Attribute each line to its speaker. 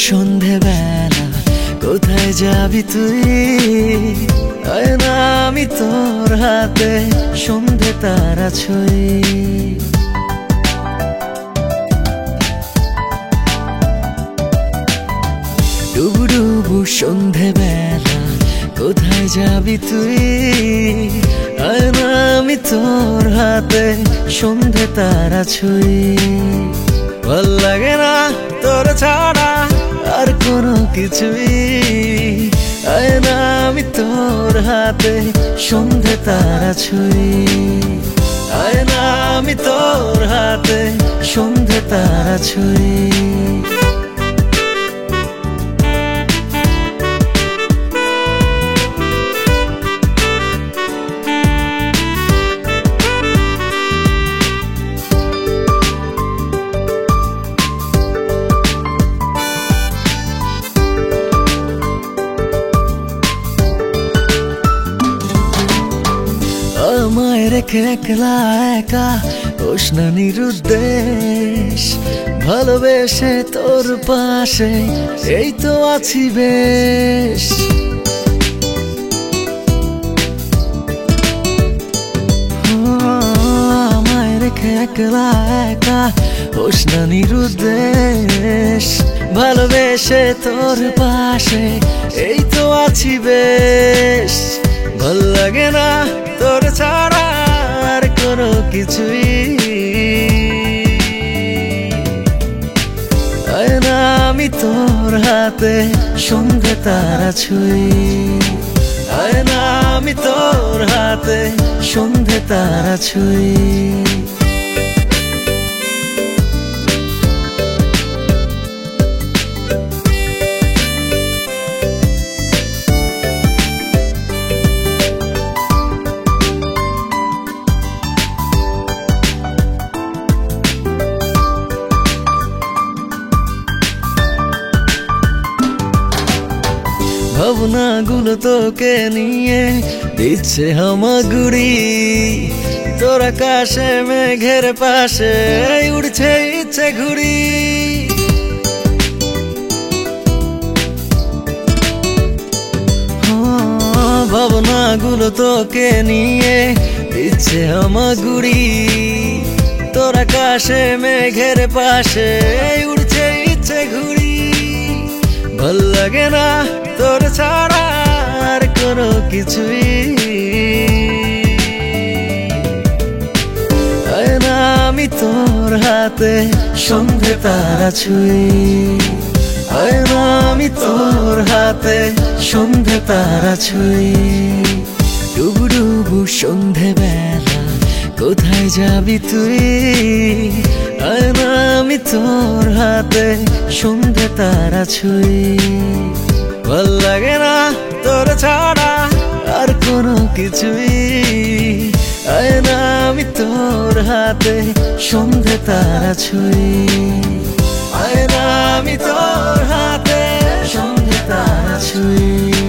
Speaker 1: সন্ধেবেলা কোথায় যাবি তুই? আয়না আমি তোর হাতে সন্ধে তারা ছুঁই। ডুবু ডুবু সন্ধেবেলা কোথায় যাবি তুই? আয়না আমি তোর হাতে সন্ধে তারা ছুঁই। ভাল লাগে না তোর ছাড়া আর কোনো কিছুই। আয়না আমি তোর হাতে সন্ধে তারা ছুঁই। আয়না আমি তোর হাতে সন্ধে তারা ছুঁই। আমায় রেখে একলা একা হোস না নিরুদ্দেশ। ভালোবেসে তোর পাশে এই তো আছি বেশ। আমায় রেখে একলা একা হোস না নিরুদ্দেশ। ভালোবেসে তোর পাশে এই তো আছি বেশ। ভাল লাগে না তোর ছাড়া আর কোনো কিছুই। আয়না আমি তোর হাতে সন্ধে তারা ছুঁই। আয়না আমি তোর হাতে সন্ধে তারা ছুঁই। ভাবনাগুলো তোকে নিয়ে দিচ্ছে হামাগুড়ি। তোর আকাশে মেঘের পাশে উড়ছে ইচ্ছে ঘুড়ি। ভাবনাগুলো তোকে নিয়ে দিচ্ছে হামাগুড়ি। তোর আকাশে মেঘের পাশে উড়ছে ইচ্ছে ঘুড়ি। ভাল লাগে না তোর ছাড়া আর কোনো কিছুই। আয়না আমি তোর হাতে সন্ধে তারা ছুঁই। আয়না আমি তোর হাতে সন্ধে তারা ছুঁই। ডুবু ডুবু সন্ধেবেলা কোথায় যাবি তুই? আয়না আমি তোর হাতে সন্ধে তারা ছুঁই। ভাল লাগে না তোর ছাড়া আর কোনো কিছুই। আয়না আমি তোর হাতে সন্ধে তারা ছুঁই। আয়না আমি তোর হাতে সন্ধে তারা ছুঁই।